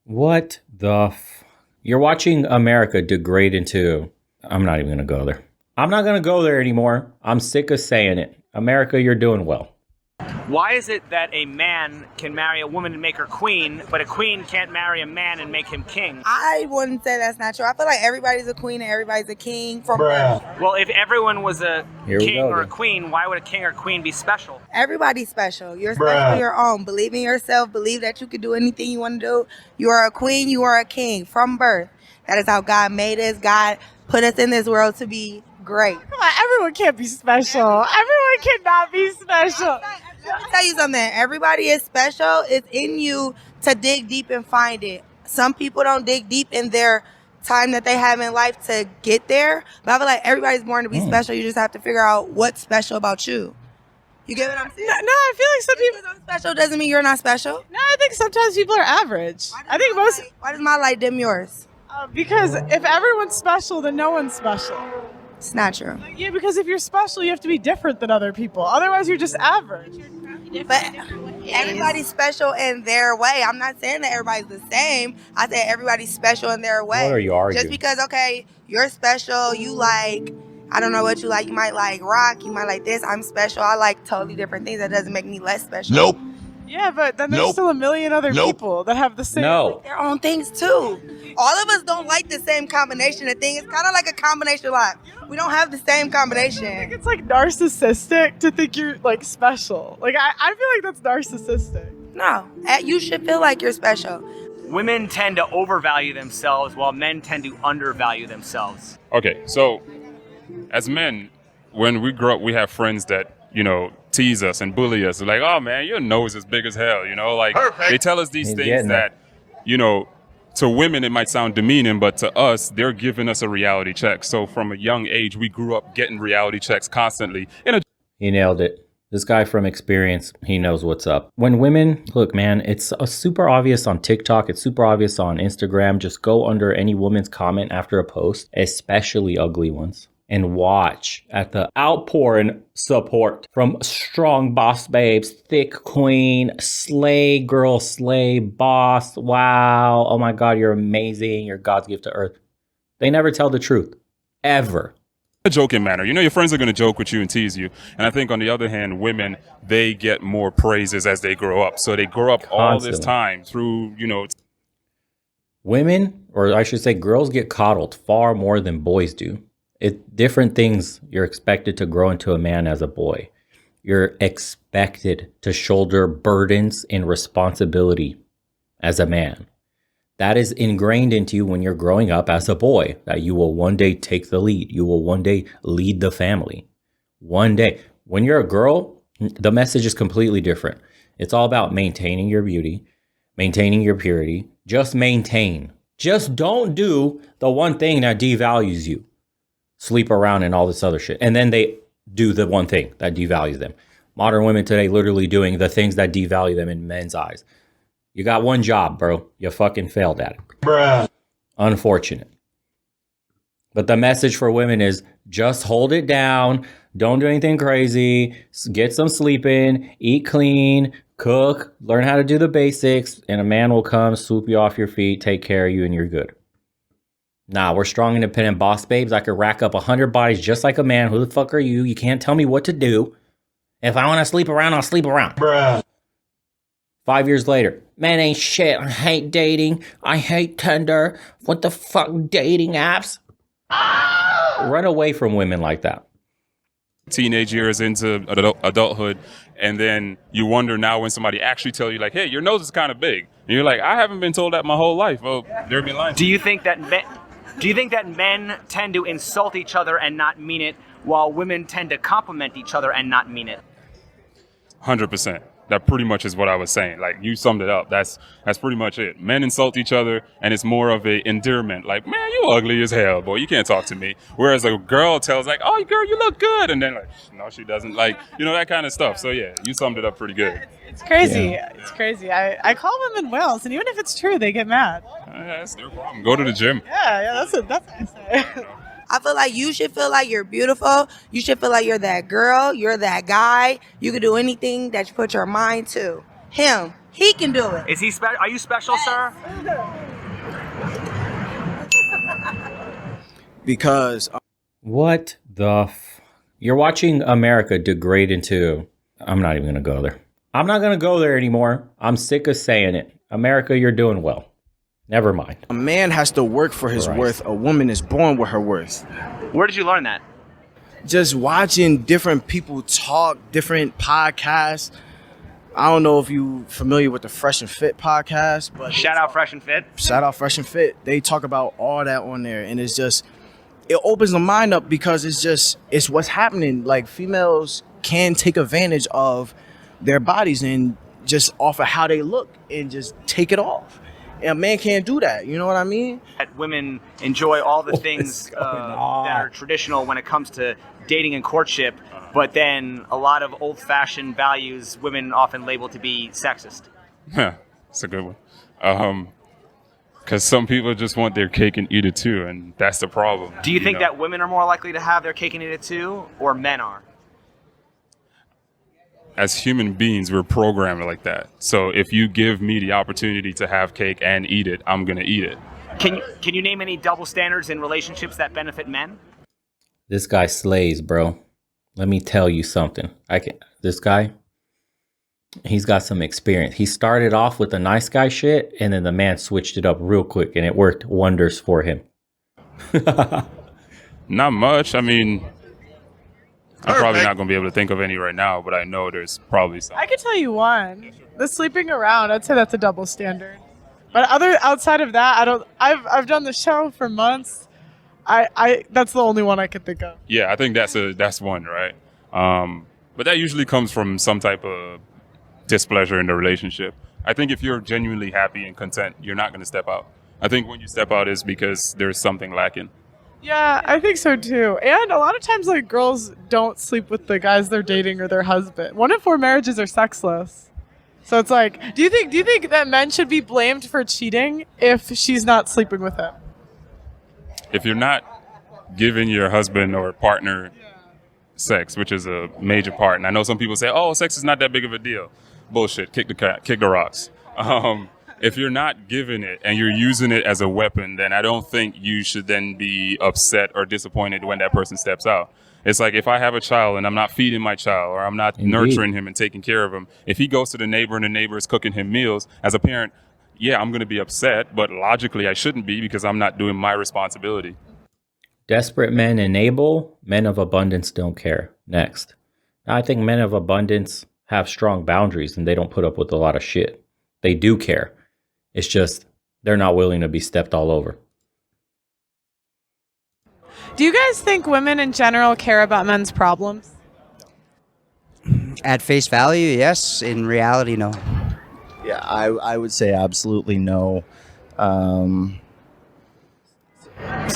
What the You're watching America degrade into... I'm not even going to go there. I'm not going to go there anymore. I'm sick of saying it. America, you're doing well. Why is it that a man can marry a woman and make her queen, but a queen can't marry a man and make him king? I wouldn't say that's not true. I feel like everybody's a queen and everybody's a king from birth. Well, if everyone was a king or a then. queen, why would a king or queen be special? Everybody's special. You're special on your own. Believe in yourself. Believe that you can do anything you want to do. You are a queen. You are a king from birth. That is how God made us. God put us in this world to be great. Come on, everyone can't be special. Everyone cannot be special. Let me tell you something. Everybody is special. It's in you to dig deep and find it. Some people don't dig deep in their time that they have in life to get there. But I feel like everybody's born to be special. You just have to figure out what's special about you. You get what I'm saying? No, I feel like some people... I'm special doesn't mean you're not special. No, I think sometimes people are average. Why does my light dim yours? Because if everyone's special, then no one's special. It's not true. Yeah, because if you're special, you have to be different than other people. Otherwise, you're just average. But everybody's special in their way. I'm not saying that everybody's the same. I said everybody's special in their way. What are you arguing? Just because, okay, you're special, you like, I don't know what you like. You might like rock, you might like this. I'm special. I like totally different things. That doesn't make me less special. Nope. Yeah, but then there's still a million other people that have the same... Their own things too. All of us don't like the same combination of things. It's kind of like a combination lock. We don't have the same combination. I think it's like narcissistic to think you're like special. Like I feel like that's narcissistic. No, you should feel like you're special. Women tend to overvalue themselves while men tend to undervalue themselves. Okay, so as men, when we grow up, we have friends that, tease us and bully us. They're like, oh man, your nose is big as hell, like Perfect. They tell us these things that, to women it might sound demeaning, but to us, they're giving us a reality check. So from a young age, we grew up getting reality checks constantly. He nailed it. This guy from experience, he knows what's up. When women, look, man, it's super obvious on TikTok. It's super obvious on Instagram. Just go under any woman's comment after a post, especially ugly ones, and watch at the outpouring support from strong boss babes, thick queen, slay girl, slay boss. Wow. Oh my God, you're amazing. You're God's gift to earth. They never tell the truth. Ever. A joking manner. Your friends are going to joke with you and tease you. And I think on the other hand, women, they get more praises as they grow up. So they grow up all this time through, Women, or I should say girls, get coddled far more than boys do. It's different things. You're expected to grow into a man as a boy. You're expected to shoulder burdens and responsibility as a man. That is ingrained into you when you're growing up as a boy, that you will one day take the lead. You will one day lead the family. One day. When you're a girl, the message is completely different. It's all about maintaining your beauty, maintaining your purity. Just maintain. Just don't do the one thing that devalues you. Sleep around and all this other shit. And then they do the one thing that devalues them. Modern women today literally doing the things that devalue them in men's eyes. You got one job, bro. You fucking failed at it. Bruh. Unfortunate. But the message for women is just hold it down. Don't do anything crazy. Get some sleep in. Eat clean. Cook. Learn how to do the basics. And a man will come, swoop you off your feet, take care of you, and you're good. Nah, we're strong, independent boss babes. I could rack up 100 bodies just like a man. Who the fuck are you? You can't tell me what to do. If I want to sleep around, I'll sleep around. Bruh. 5 years later, man ain't shit. I hate dating. I hate Tinder. What the fuck, dating apps? Run away from women like that. Teenage years into adulthood, and then you wonder now when somebody actually tell you like, hey, your nose is kind of big. And you're like, I haven't been told that my whole life. Well, they're being lying. Do you think that men tend to insult each other and not mean it, while women tend to compliment each other and not mean it? 100%. That pretty much is what I was saying. Like, you summed it up. That's pretty much it. Men insult each other, and it's more of a endearment. Like, man, you ugly as hell, boy. You can't talk to me. Whereas a girl tells like, oh, girl, you look good. And then like, no, she doesn't. Like, that kind of stuff. So yeah, you summed it up pretty good. It's crazy. Yeah. It's crazy. I call women whales, and even if it's true, they get mad. That's their problem. Go to the gym. Yeah, that's what I say. I feel like you should feel like you're beautiful. You should feel like you're that girl. You're that guy. You can do anything that you put your mind to. Him. he can do it. Is he are you special, sir? Because What the You're watching America degrade into... I'm not even going to go there. I'm not going to go there anymore. I'm sick of saying it. America, you're doing well. Never mind. a man has to work for his Right. worth. A woman is born with her worth. Where did you learn that? Just watching different people talk, different podcasts. I don't know if you familiar with the Fresh and Fit podcast, but Shout out Fresh and Fit. shout out Fresh and Fit. They talk about all that on there, and it's just, it opens the mind up because it's what's happening. Like, females can take advantage of their bodies and just off of how they look and just take it off. And a man can't do that. You know what I mean? That women enjoy all the things that are traditional when it comes to dating and courtship, but then a lot of old-fashioned values women often label to be sexist. It's a good one. Because some people just want their cake and eat it too, and that's the problem. Do you think know? that women are more likely to have their cake and eat it too, or men are? As human beings, we're programmed like that. So if you give me the opportunity to have cake and eat it, I'm going to eat it. Can you name any double standards in relationships that benefit men? This guy slays, bro. Let me tell you something. This guy, he's got some experience. He started off with the nice guy shit, and then the man switched it up real quick, and it worked wonders for him. Not much. I mean, I'm probably not going to be able to think of any right now, but I know there's probably some. I could tell you one. The sleeping around, I'd say that's a double standard. But outside of that, I've done the show for months. That's the only one I could think of. Yeah, I think that's one, right? But that usually comes from some type of displeasure in the relationship. I think if you're genuinely happy and content, you're not going to step out. I think when you step out is because there's something lacking. Yeah, I think so too. And a lot of times, like, girls don't sleep with the guys they're dating or their husband. 1 in 4 marriages are sexless. So it's like, do you think that men should be blamed for cheating if she's not sleeping with him? If you're not giving your husband or partner sex, which is a major part, and I know some people say, "Oh, sex is not that big of a deal." Bullshit. Kick the rocks. If you're not giving it and you're using it as a weapon, then I don't think you should then be upset or disappointed when that person steps out. It's like if I have a child and I'm not feeding my child or I'm not nurturing him and taking care of him, if he goes to the neighbor and the neighbor is cooking him meals, as a parent, yeah, I'm going to be upset, but logically I shouldn't be because I'm not doing my responsibility. Desperate men enable, men of abundance don't care. Next. Now, I think men of abundance have strong boundaries and they don't put up with a lot of shit. They do care. It's just they're not willing to be stepped all over. Do you guys think women in general care about men's problems? At face value, yes. In reality, no. Yeah, I would say absolutely no. So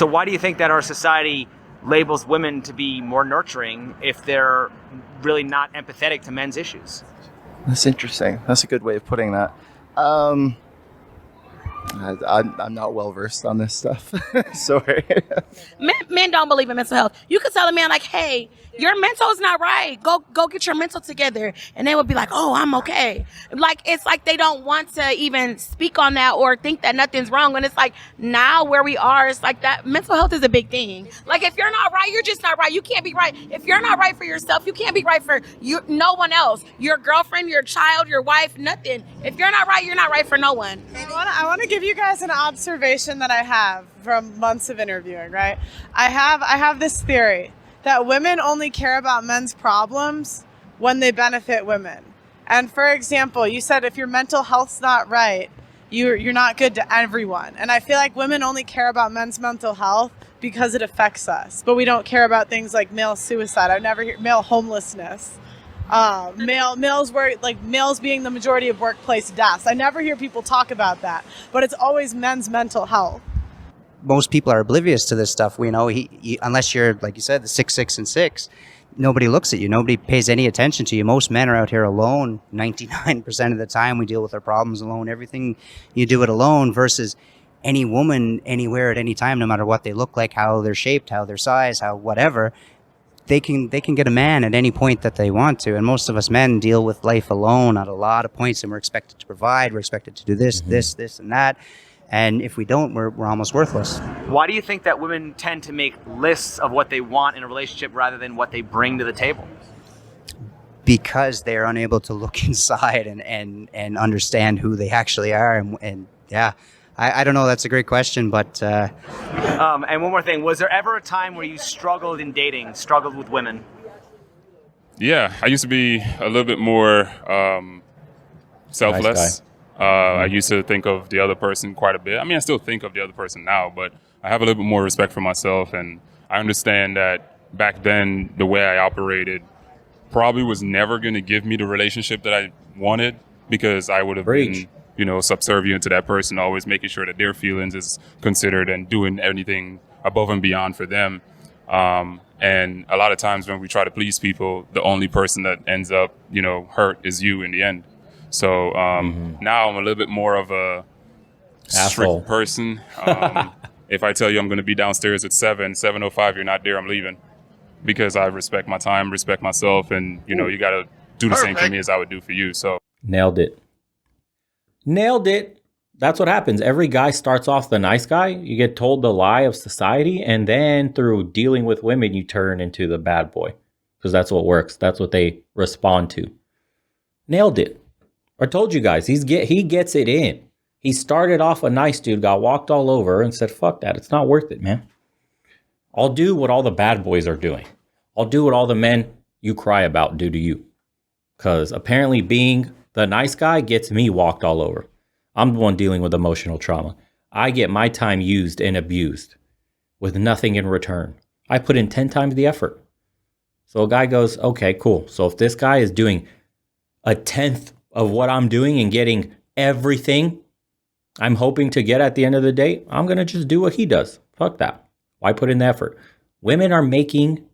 why do you think that our society labels women to be more nurturing if they're really not empathetic to men's issues? That's interesting. That's a good way of putting that. I'm not well versed on this stuff. Sorry. Men don't believe in mental health. You could tell a man like, "Hey, your mental is not right. Go get your mental together," and they would be like, "Oh, I'm okay." Like, it's like they don't want to even speak on that or think that nothing's wrong. And it's like, now where we are, it's like that mental health is a big thing. Like, if you're not right, you're just not right. You can't be right. If you're not right for yourself, you can't be right for no one else. Your girlfriend, your child, your wife, nothing. If you're not right, you're not right for no one. I want to give you guys an observation that I have from months of interviewing, right? I have this theory that women only care about men's problems when they benefit women. And for example, you said if your mental health's not right, you're not good to everyone. And I feel like women only care about men's mental health because it affects us. But we don't care about things like male suicide. I never hear male homelessness. Males being the majority of workplace deaths. I never hear people talk about that, but it's always men's mental health. Most people are oblivious to this stuff. We know unless you're, like you said, the 6, 6, and 6, nobody looks at you. Nobody pays any attention to you. Most men are out here alone. 99% of the time we deal with our problems alone. Everything you do it alone versus any woman anywhere at any time, no matter what they look like, how they're shaped, how their size, how whatever. they can get a man at any point that they want to. And most of us men deal with life alone at a lot of points, and we're expected to provide, we're expected to do this, this, and that. And if we don't, we're almost worthless. Why do you think that women tend to make lists of what they want in a relationship rather than what they bring to the table? Because they're unable to look inside and understand who they actually are. And yeah, I don't know. That's a great question, but... and one more thing. Was there ever a time where you struggled in dating, struggled with women? Yeah, I used to be a little bit more selfless. Nice I used to think of the other person quite a bit. I mean, I still think of the other person now, but I have a little bit more respect for myself. And I understand that back then, the way I operated probably was never going to give me the relationship that I wanted, because I would have been, subservient to that person, always making sure that their feelings is considered and doing anything above and beyond for them. And a lot of times when we try to please people, the only person that ends up, hurt is you in the end. So now I'm a little bit more of a strict person. If I tell you I'm going to be downstairs at 7:05, you're not there, I'm leaving. Because I respect my time, respect myself, and you got to do the same for me as I would do for you. So Nailed it. That's what happens. Every guy starts off the nice guy. You get told the lie of society, and then through dealing with women, you turn into the bad boy, because that's what works. That's what they respond to. Nailed it. I told you guys, he gets it in. He started off a nice dude, got walked all over, and said, fuck that. It's not worth it, man. I'll do what all the bad boys are doing. I'll do what all the men you cry about do to you. Because apparently being the nice guy gets me walked all over. I'm the one dealing with emotional trauma. I get my time used and abused with nothing in return. I put in 10 times the effort. So a guy goes, okay, cool. So if this guy is doing a 10th of what I'm doing and getting everything I'm hoping to get at the end of the day, I'm going to just do what he does. Fuck that. Why put in the effort? Women are making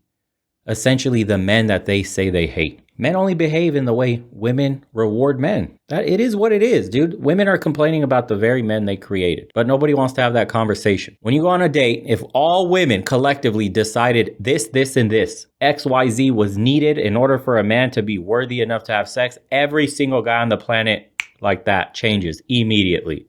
essentially the men that they say they hate. Men only behave in the way women reward men. That it is what it is, dude. Women are complaining about the very men they created, but nobody wants to have that conversation. When you go on a date, if all women collectively decided this, and this, XYZ was needed in order for a man to be worthy enough to have sex, every single guy on the planet like that changes immediately.